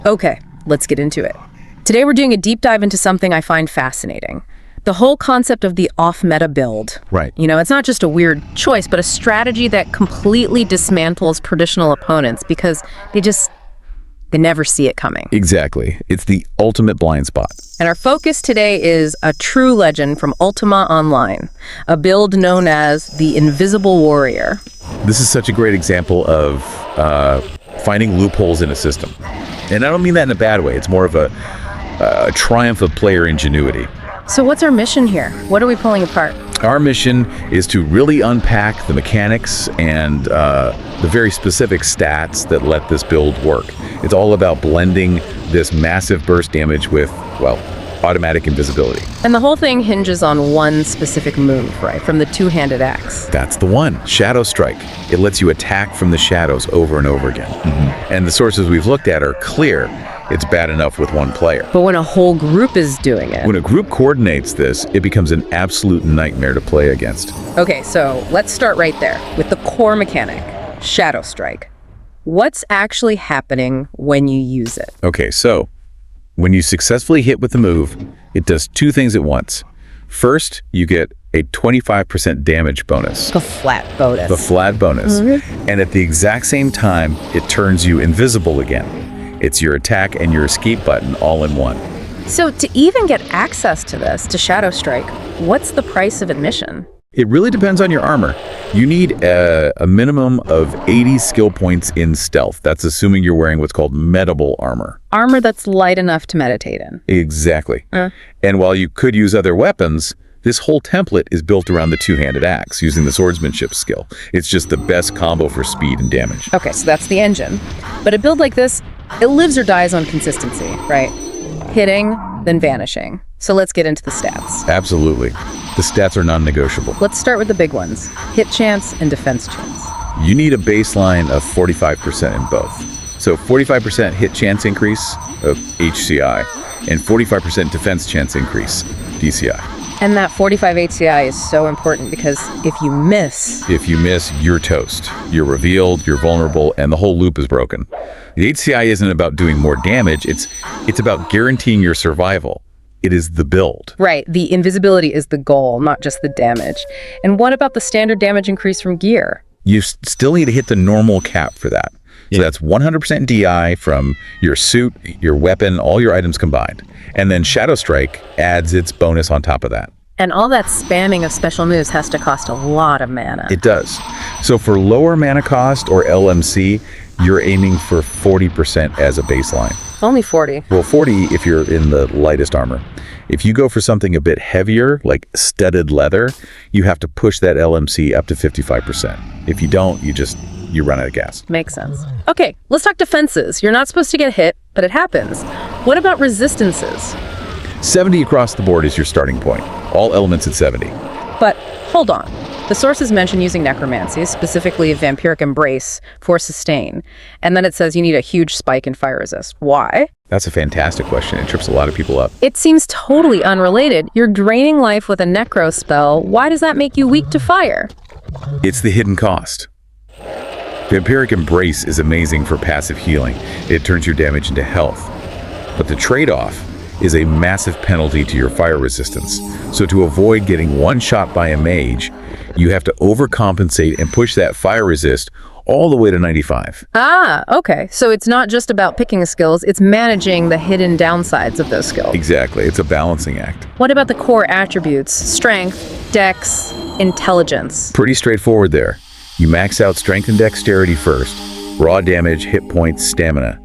Okay, let's get into it. Today we're doing a deep dive into something I find fascinating. The whole concept of the off-meta build. Right. You know, it's not just a weird choice, but a strategy that completely dismantles traditional opponents because they never see it coming. Exactly. It's the ultimate blind spot. And our focus today is a true legend from Ultima Online, a build known as the Invisible Warrior. This is such a great example of finding loopholes in a system. And I don't mean that in a bad way. It's more of a triumph of player ingenuity. So what's our mission here? What are we pulling apart? Our mission is to really unpack the mechanics and the very specific stats that let this build work. It's all about blending this massive burst damage with, well, automatic invisibility. And the whole thing hinges on one specific move, right? From the two-handed axe. That's the one, Shadowstrike. It lets you attack from the shadows over and over again. And the sources we've looked at are clear. It's bad enough with one player. But when a whole group is doing it... When a group coordinates this, it becomes an absolute nightmare to play against. Okay, so let's start right there with the core mechanic, Shadowstrike. What's actually happening when you use it? Okay, so when you successfully hit with the move, it does two things at once. First, you get a 25% damage bonus. The flat bonus. The flat bonus. And at the exact same time, it turns you invisible again. It's your attack and your escape button all in one. So to even get access to this, to Shadowstrike, what's the price of admission? It really depends on your armor. You need a minimum of 80 skill points in stealth. That's assuming you're wearing what's called meditable armor. Armor that's light enough to meditate in. Exactly. And while you could use other weapons, this whole template is built around the two-handed axe using the swordsmanship skill. It's just the best combo for speed and damage. Okay, so that's the engine. But a build like this, it lives or dies on consistency, right? Hitting, then vanishing. So let's get into the stats. Absolutely. The stats are non-negotiable. Let's start with the big ones. Hit chance and defense chance. You need a baseline of 45% in both. So 45% hit chance increase of HCI and 45% defense chance increase, DCI. And that 45 HCI is so important because if you miss, you're toast. You're revealed, you're vulnerable, and the whole loop is broken. The HCI isn't about doing more damage, it's about guaranteeing your survival. It is the build. Right, the invisibility is the goal, not just the damage. And what about the standard damage increase from gear? You still need to hit the normal cap for that. So that's 100% DI from your suit, your weapon, all your items combined. And then Shadowstrike adds its bonus on top of that. And all that spamming of special moves has to cost a lot of mana. It does. So for lower mana cost or LMC, you're aiming for 40% as a baseline. Only 40. Well, 40 if you're in the lightest armor. If you go for something a bit heavier, like studded leather, you have to push that LMC up to 55%. If you don't, you run out of gas. Makes sense. Okay, let's talk defenses. You're not supposed to get hit, but it happens. What about resistances? 70 across the board is your starting point. All elements at 70. But hold on. The sources mention using necromancy, specifically vampiric embrace, for sustain. And then it says you need a huge spike in fire resist. Why? That's a fantastic question. It trips a lot of people up. It seems totally unrelated. You're draining life with a necro spell. Why does that make you weak to fire? It's the hidden cost. Vampiric Embrace is amazing for passive healing. It turns your damage into health. But the trade-off is a massive penalty to your fire resistance. So to avoid getting one shot by a mage, you have to overcompensate and push that fire resist all the way to 95. Ah, okay. So it's not just about picking skills, it's managing the hidden downsides of those skills. Exactly. It's a balancing act. What about the core attributes? Strength, dex, intelligence. Pretty straightforward there. You max out strength and dexterity first, raw damage, hit points, stamina.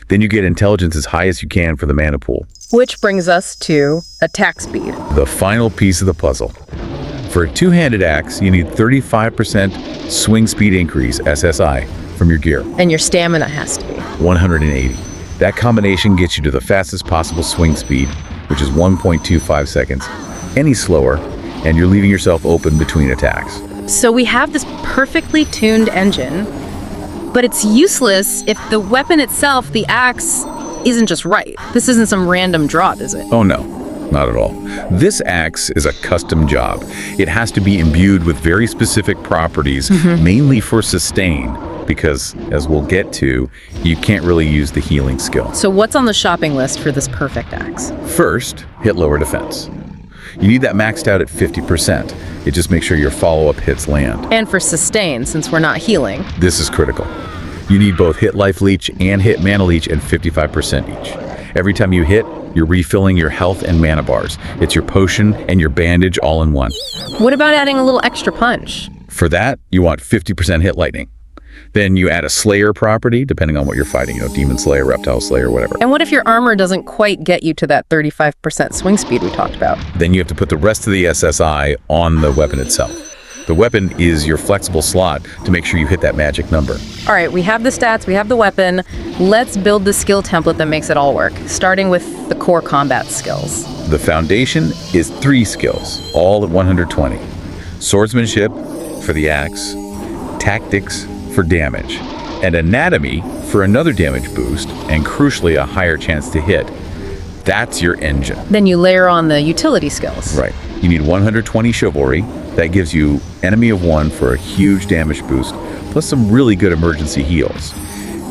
Then you get intelligence as high as you can for the mana pool. Which brings us to attack speed. The final piece of the puzzle. For a two-handed axe, you need 35% swing speed increase, SSI, from your gear. And your stamina has to be 180. That combination gets you to the fastest possible swing speed, which is 1.25 seconds. Any slower, and you're leaving yourself open between attacks. So we have this perfectly tuned engine, but it's useless if the weapon itself, the axe, isn't just right. This isn't some random drop, is it? Oh no, not at all. This axe is a custom job. It has to be imbued with very specific properties, mainly for sustain, because, as we'll get to, you can't really use the healing skill. So what's on the shopping list for this perfect axe? First, hit lower defense. You need that maxed out at 50%. It just makes sure your follow-up hits land. And for sustain, since we're not healing. This is critical. You need both hit life leech and hit mana leech at 55% each. Every time you hit, you're refilling your health and mana bars. It's your potion and your bandage all in one. What about adding a little extra punch? For that, you want 50% hit lightning. Then you add a Slayer property, depending on what you're fighting, Demon Slayer, Reptile Slayer, whatever. And what if your armor doesn't quite get you to that 35% swing speed we talked about? Then you have to put the rest of the SSI on the weapon itself. The weapon is your flexible slot to make sure you hit that magic number. All right, we have the stats, we have the weapon. Let's build the skill template that makes it all work, starting with the core combat skills. The foundation is 3 skills, all at 120. Swordsmanship for the axe, tactics for damage, and anatomy for another damage boost, and crucially a higher chance to hit. That's your engine. Then you layer on the utility skills. Right. You need 120 chivalry. That gives you enemy of 1 for a huge damage boost, plus some really good emergency heals.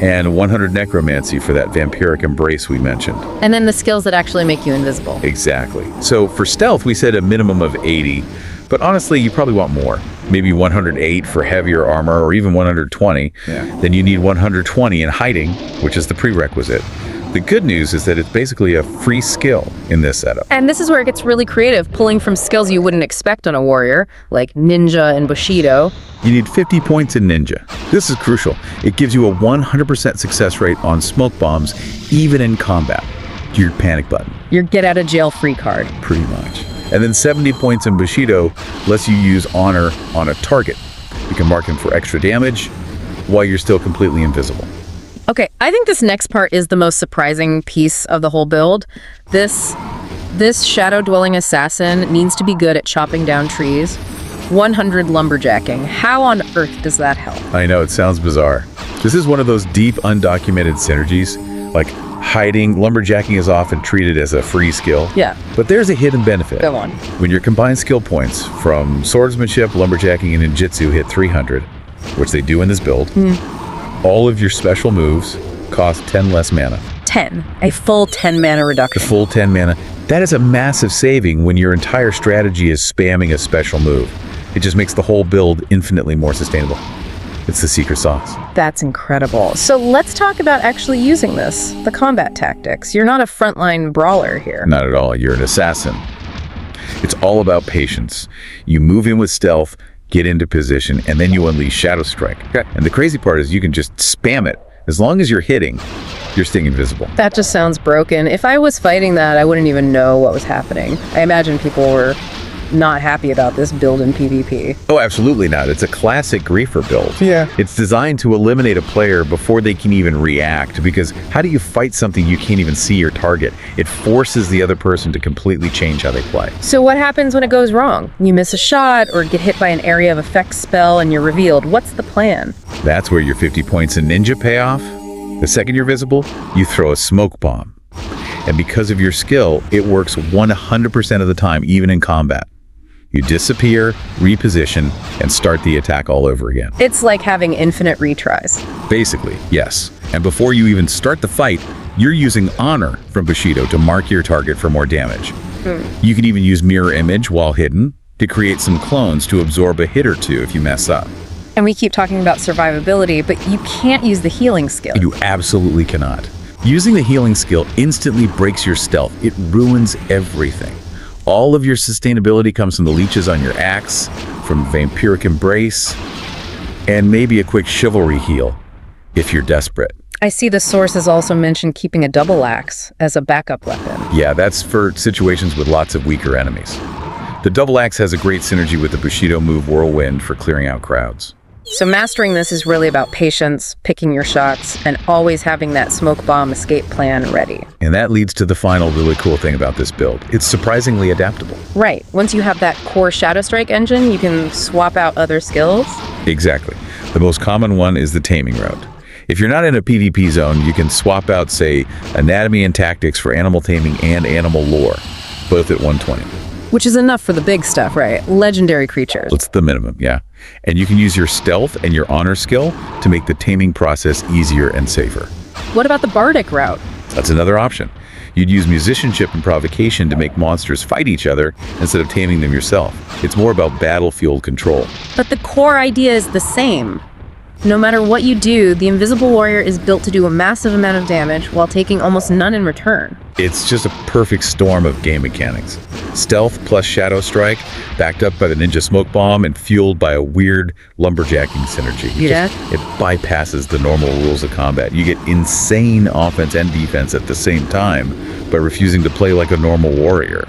And 100 necromancy for that vampiric embrace we mentioned. And then the skills that actually make you invisible. Exactly. So for stealth, we said a minimum of 80, but honestly, you probably want more. Maybe 108 for heavier armor, or even 120. Yeah. Then you need 120 in hiding, which is the prerequisite. The good news is that it's basically a free skill in this setup. And this is where it gets really creative, pulling from skills you wouldn't expect on a warrior, like ninja and bushido. You need 50 points in ninja. This is crucial. It gives you a 100% success rate on smoke bombs, even in combat. Your panic button. Your get out of jail free card. Pretty much. And then 70 points in bushido lets you use honor on a target. You can mark him for extra damage while you're still completely invisible. Okay, I think this next part is the most surprising piece of the whole build. This shadow-dwelling assassin needs to be good at chopping down trees. 100 lumberjacking. How on earth does that help? I know, it sounds bizarre. This is one of those deep, undocumented synergies. Like hiding, lumberjacking is often treated as a free skill. Yeah. But there's a hidden benefit. Go on. When your combined skill points from swordsmanship, lumberjacking, and ninjutsu hit 300, which they do in this build, all of your special moves cost 10 less mana. 10. A full 10 mana reduction. The full 10 mana. That is a massive saving when your entire strategy is spamming a special move. It just makes the whole build infinitely more sustainable. It's the secret sauce. That's incredible. So let's talk about actually using this, the combat tactics. You're not a frontline brawler here. Not at all. You're an assassin. It's all about patience. You move in with stealth, get into position, and then you unleash Shadowstrike. Okay. And the crazy part is you can just spam it. As long as you're hitting, you're staying invisible. That just sounds broken. If I was fighting that, I wouldn't even know what was happening. I imagine people were not happy about this build in PvP. Oh, absolutely not. It's a classic griefer build. Yeah. It's designed to eliminate a player before they can even react, because how do you fight something you can't even see your target? It forces the other person to completely change how they play. So what happens when it goes wrong? You miss a shot or get hit by an area of effect spell and you're revealed. What's the plan? That's where your 50 points in ninja pay off. The second you're visible, you throw a smoke bomb. And because of your skill, it works 100% of the time, even in combat. You disappear, reposition, and start the attack all over again. It's like having infinite retries. Basically, yes. And before you even start the fight, you're using honor from Bushido to mark your target for more damage. You can even use mirror image while hidden to create some clones to absorb a hit or two if you mess up. And we keep talking about survivability, but you can't use the healing skill. You absolutely cannot. Using the healing skill instantly breaks your stealth. It ruins everything. All of your sustainability comes from the leeches on your axe, from vampiric embrace, and maybe a quick chivalry heal if you're desperate. I see the sources also mentioned keeping a double axe as a backup weapon. Yeah, that's for situations with lots of weaker enemies. The double axe has a great synergy with the Bushido move Whirlwind for clearing out crowds. So mastering this is really about patience, picking your shots, and always having that smoke bomb escape plan ready. And that leads to the final really cool thing about this build. It's surprisingly adaptable. Right. Once you have that core Shadowstrike engine, you can swap out other skills. Exactly. The most common one is the taming route. If you're not in a PvP zone, you can swap out, say, anatomy and tactics for animal taming and animal lore, both at 120. Which is enough for the big stuff, right? Legendary creatures. It's the minimum, yeah. And you can use your stealth and your honor skill to make the taming process easier and safer. What about the bardic route? That's another option. You'd use musicianship and provocation to make monsters fight each other instead of taming them yourself. It's more about battlefield control. But the core idea is the same. No matter what you do, the Invisible Warrior is built to do a massive amount of damage while taking almost none in return. It's just a perfect storm of game mechanics. Stealth plus Shadowstrike, backed up by the Ninja Smoke Bomb and fueled by a weird lumberjacking synergy. It bypasses the normal rules of combat. You get insane offense and defense at the same time by refusing to play like a normal warrior.